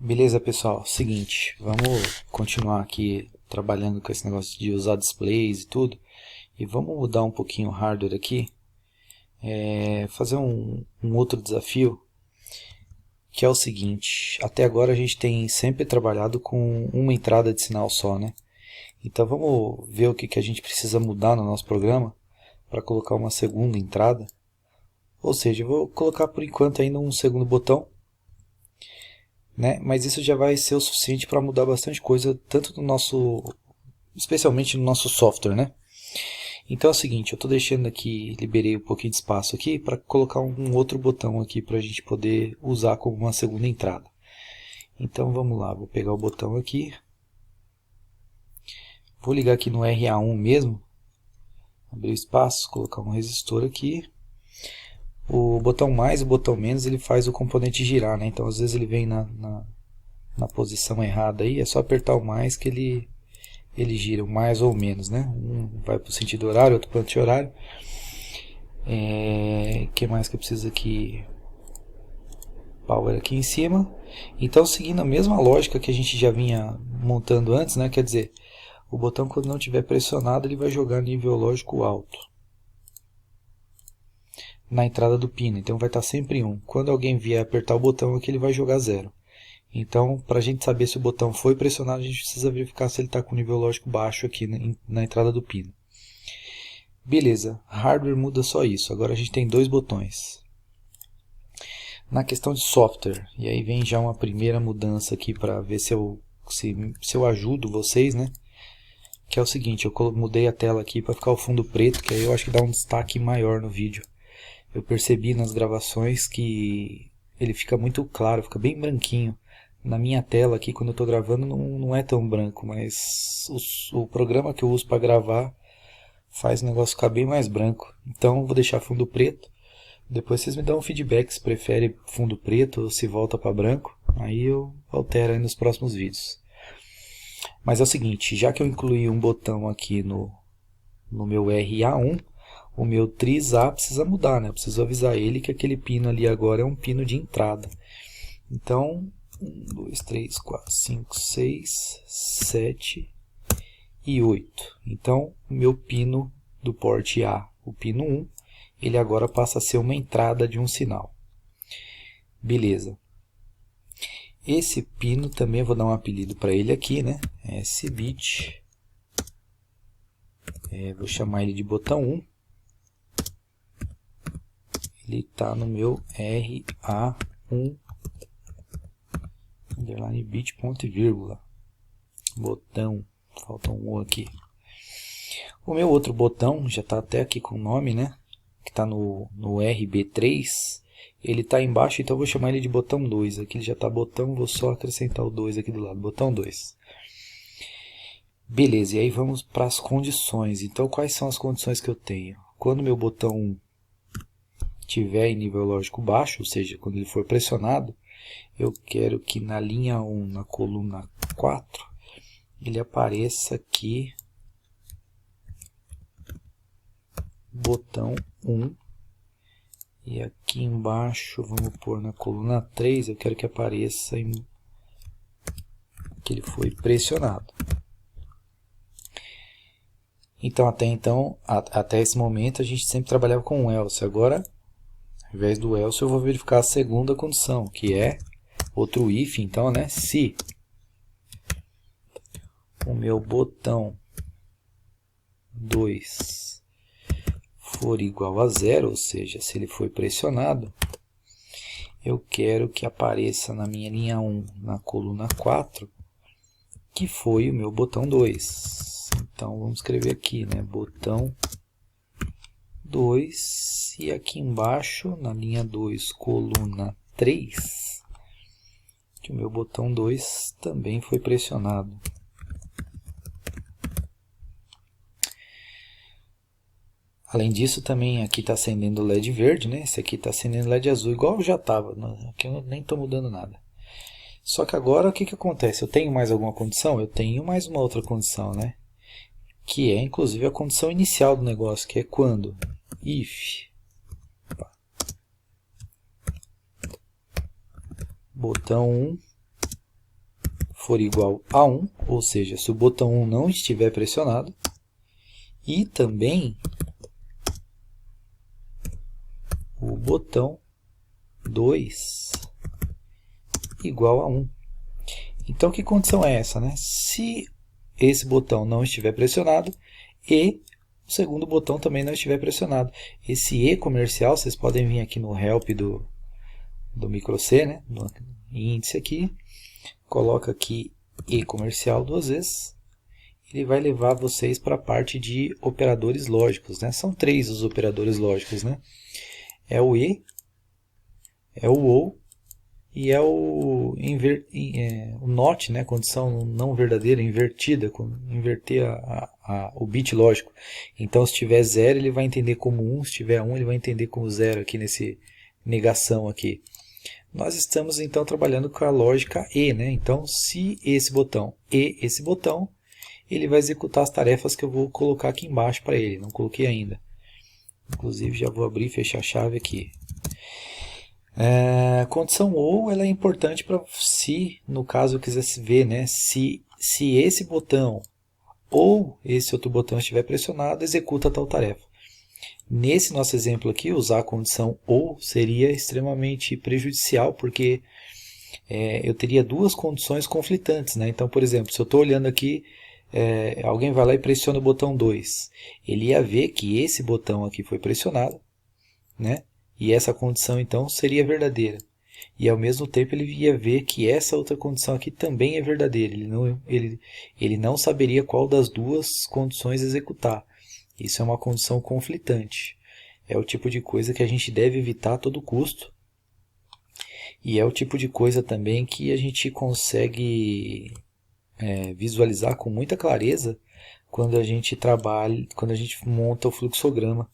Beleza, pessoal? Seguinte, vamos continuar aqui trabalhando com esse negócio de usar displays e tudo. E vamos mudar um pouquinho o hardware aqui. Fazer um outro desafio, que é o seguinte. Até agora a gente tem sempre trabalhado com uma entrada de sinal só, né? Então vamos ver o que a gente precisa mudar no nosso programa para colocar uma segunda entrada. Ou seja, eu vou colocar por enquanto ainda um segundo botão, né? Mas isso já vai ser o suficiente para mudar bastante coisa, tanto no nosso, especialmente no nosso software, né? Então é o seguinte, eu estou deixando aqui, liberei um pouquinho de espaço aqui para colocar um outro botão aqui para a gente poder usar como uma segunda entrada. Então vamos lá, vou pegar o botão aqui, vou ligar aqui no RA1 mesmo, abrir o espaço, colocar um resistor aqui. O botão mais e o botão menos ele faz o componente girar, né? Então às vezes ele vem na posição errada aí, é só apertar o mais que ele gira, o mais ou menos, né? Um vai para o sentido horário, outro para o anti-horário. Que mais que eu preciso aqui? Power aqui em cima. Então seguindo a mesma lógica que a gente já vinha montando antes, né? Quer dizer, o botão quando não estiver pressionado ele vai jogar nível lógico alto na entrada do pino, então vai estar sempre em 1. Quando alguém vier apertar o botão aqui ele vai jogar 0. Então, para a gente saber se o botão foi pressionado, a gente precisa verificar se ele está com nível lógico baixo aqui na entrada do pino. Beleza, hardware muda só isso. Agora a gente tem dois botões. Na questão de software, e aí vem já uma primeira mudança aqui para ver se eu ajudo vocês, né? Que é o seguinte, eu mudei a tela aqui para ficar o fundo preto, que aí eu acho que dá um destaque maior no vídeo. Eu percebi nas gravações que ele fica muito claro, fica bem branquinho. Na minha tela aqui, quando eu estou gravando, não é tão branco, mas o programa que eu uso para gravar faz o negócio ficar bem mais branco. Então eu vou deixar fundo preto. Depois vocês me dão um feedback se prefere fundo preto ou se volta para branco. Aí eu altero aí nos próximos vídeos. Mas é o seguinte, já que eu incluí um botão aqui no meu RA1, o meu TRIS-A precisa mudar, né? Eu preciso avisar ele que aquele pino ali agora é um pino de entrada. Então, 1, 2, 3, 4, 5, 6, 7 e 8. Então, o meu pino do porte A, o pino 1, ele agora passa a ser uma entrada de um sinal. Beleza. Esse pino também eu vou dar um apelido para ele aqui, né? S-bit. Vou chamar ele de botão 1. Ele está no meu RA1 underline bit ponto e vírgula. Botão, falta um O aqui. O meu outro botão já está até aqui com o nome, né? Que está no RB3. Ele está embaixo, então eu vou chamar ele de botão 2. Aqui ele já está botão, vou só acrescentar o 2 aqui do lado, botão 2. Beleza, e aí vamos para as condições. Então quais são as condições que eu tenho? Quando meu botão 1 estiver em nível lógico baixo, ou seja, quando ele for pressionado, eu quero que na linha 1, na coluna 4, ele apareça aqui, botão 1, e aqui embaixo, vamos pôr na coluna 3, eu quero que apareça que ele foi pressionado. Então, até esse momento, a gente sempre trabalhava com o else. Agora, ao invés do else, eu vou verificar a segunda condição, que é outro if, então, né? Se o meu botão 2 for igual a 0, ou seja, se ele foi pressionado, eu quero que apareça na minha linha 1, na coluna 4, que foi o meu botão 2. Então, vamos escrever aqui, né? Botão 2, e aqui embaixo, na linha 2, coluna 3, que o meu botão 2 também foi pressionado. Além disso, também aqui está acendendo o LED verde, né? Esse aqui está acendendo o LED azul, igual já estava. Aqui eu nem estou mudando nada. Só que agora o que acontece? Eu tenho mais alguma condição? Eu tenho mais uma outra condição, né? Que é inclusive a condição inicial do negócio, que é quando if botão 1 for igual a 1, ou seja, se o botão 1 não estiver pressionado, e também o botão 2 igual a 1. Então, que condição é essa, né? Se esse botão não estiver pressionado e o segundo botão também não estiver pressionado. Esse E comercial, vocês podem vir aqui no help do micro C, né? No índice aqui, coloca aqui E comercial duas vezes. Ele vai levar vocês para a parte de operadores lógicos, né? São 3 os operadores lógicos, né? É o E, é o OU e é o NOT, né? Condição não verdadeira, invertida, inverter o bit lógico. Então, se tiver 0, ele vai entender como 1, se tiver 1, ele vai entender como 0 aqui nesse negação aqui. Nós estamos então trabalhando com a lógica E, né? Então, se esse botão e esse botão, ele vai executar as tarefas que eu vou colocar aqui embaixo para ele. Não coloquei ainda. Inclusive, já vou abrir e fechar a chave aqui. A condição OU ela é importante para se, no caso, eu quisesse ver, né? Se esse botão ou esse outro botão estiver pressionado, executa tal tarefa. Nesse nosso exemplo aqui, usar a condição OU seria extremamente prejudicial, porque eu teria duas condições conflitantes, né? Então, por exemplo, se eu estou olhando aqui, alguém vai lá e pressiona o botão 2. Ele ia ver que esse botão aqui foi pressionado, né? E essa condição, então, seria verdadeira. E, ao mesmo tempo, ele ia ver que essa outra condição aqui também é verdadeira. Ele não saberia qual das duas condições executar. Isso é uma condição conflitante. É o tipo de coisa que a gente deve evitar a todo custo. E é o tipo de coisa também que a gente consegue visualizar com muita clareza quando a gente trabalha, quando a gente monta o fluxograma.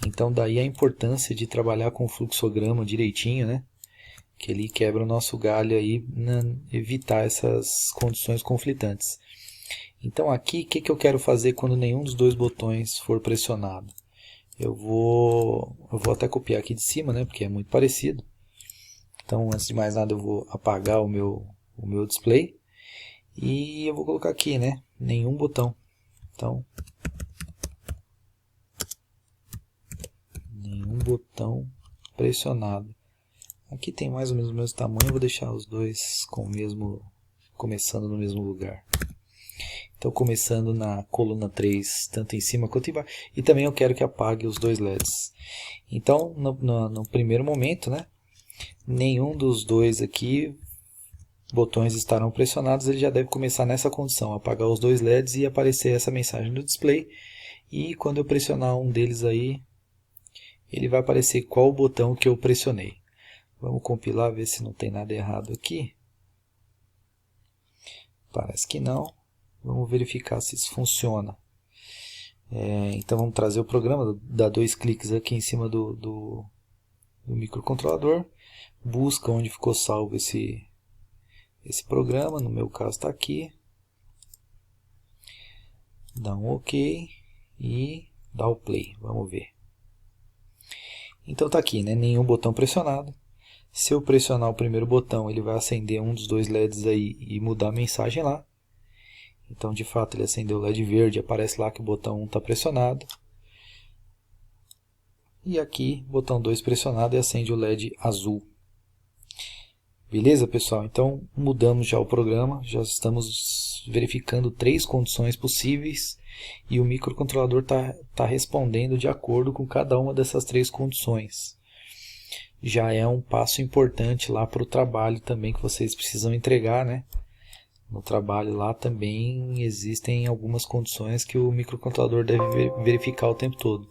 Então, daí a importância de trabalhar com o fluxograma direitinho, né? Que ele quebra o nosso galho aí, evitar essas condições conflitantes. Então, aqui, o que eu quero fazer quando nenhum dos dois botões for pressionado? Eu vou até copiar aqui de cima, né? Porque é muito parecido. Então, antes de mais nada, eu vou apagar o meu display. E eu vou colocar aqui, né? Nenhum botão. Então, nenhum botão pressionado. Aqui tem mais ou menos o mesmo tamanho, eu vou deixar os dois começando no mesmo lugar. Então, começando na coluna 3, tanto em cima quanto embaixo. E também eu quero que apague os dois LEDs. Então, no primeiro momento, né, nenhum dos dois aqui botões estarão pressionados. Ele já deve começar nessa condição, apagar os dois LEDs e aparecer essa mensagem no display. E quando eu pressionar um deles aí, ele vai aparecer qual botão que eu pressionei. Vamos compilar, ver se não tem nada errado aqui. Parece que não. Vamos verificar se isso funciona. Então vamos trazer o programa, dar 2 cliques aqui em cima do microcontrolador. Busca onde ficou salvo esse programa, no meu caso está aqui. Dá um OK e dá o play. Vamos ver. Então está aqui, né? Nenhum botão pressionado. Se eu pressionar o primeiro botão, ele vai acender um dos dois LEDs aí e mudar a mensagem lá. Então, de fato, ele acendeu o LED verde, aparece lá que o botão 1 está pressionado. E aqui, botão 2 pressionado e acende o LED azul. Beleza, pessoal? Então, mudamos já o programa, já estamos verificando 3 condições possíveis e o microcontrolador está respondendo de acordo com cada uma dessas 3 condições. Já é um passo importante lá para o trabalho também que vocês precisam entregar, né? No trabalho lá também existem algumas condições que o microcontrolador deve verificar o tempo todo.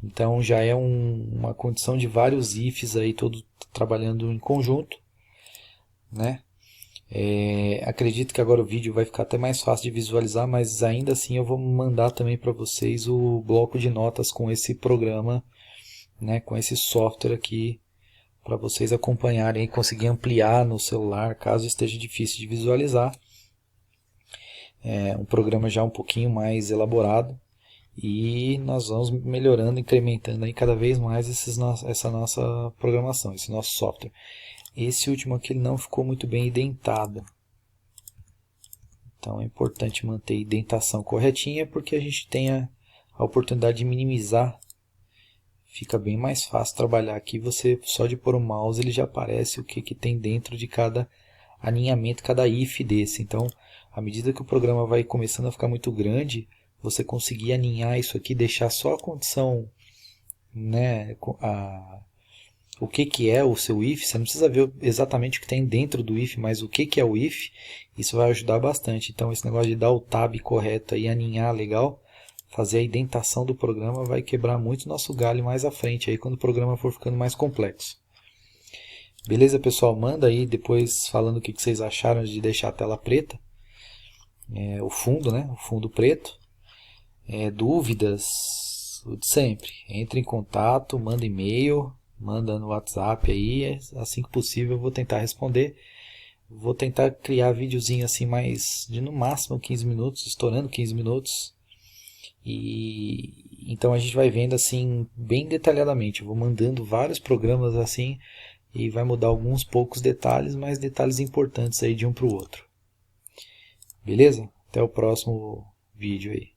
Então já é uma condição de vários ifs aí, todos trabalhando em conjunto, né? Acredito que agora o vídeo vai ficar até mais fácil de visualizar, mas ainda assim eu vou mandar também para vocês o bloco de notas com esse programa, né, com esse software aqui, para vocês acompanharem e conseguir ampliar no celular, caso esteja difícil de visualizar. É um programa já um pouquinho mais elaborado e nós vamos melhorando, incrementando aí cada vez mais essa nossa programação, esse nosso software. Esse último aqui ele não ficou muito bem identado. Então é importante manter a indentação corretinha, porque a gente tem a oportunidade de minimizar. Fica bem mais fácil trabalhar aqui. Você só de pôr o mouse ele já aparece o que tem dentro de cada alinhamento, cada if desse. Então, à medida que o programa vai começando a ficar muito grande, você conseguir alinhar isso aqui, deixar só a condição, né, o que é o seu if. Você não precisa ver exatamente o que tem dentro do if, mas o que é o if. Isso vai ajudar bastante. Então, esse negócio de dar o tab correto e alinhar legal, fazer a indentação do programa, vai quebrar muito nosso galho mais à frente, aí, quando o programa for ficando mais complexo. Beleza, pessoal? Manda aí depois falando o que vocês acharam de deixar a tela preta. O fundo, né? O fundo preto. Dúvidas, o de sempre. Entre em contato, manda e-mail, manda no WhatsApp aí. Assim que possível eu vou tentar responder. Vou tentar criar videozinho assim mais de no máximo 15 minutos, estourando 15 minutos. E então a gente vai vendo assim bem detalhadamente. Eu vou mandando vários programas assim e vai mudar alguns poucos detalhes, mas detalhes importantes aí de um para o outro. Beleza? Até o próximo vídeo aí.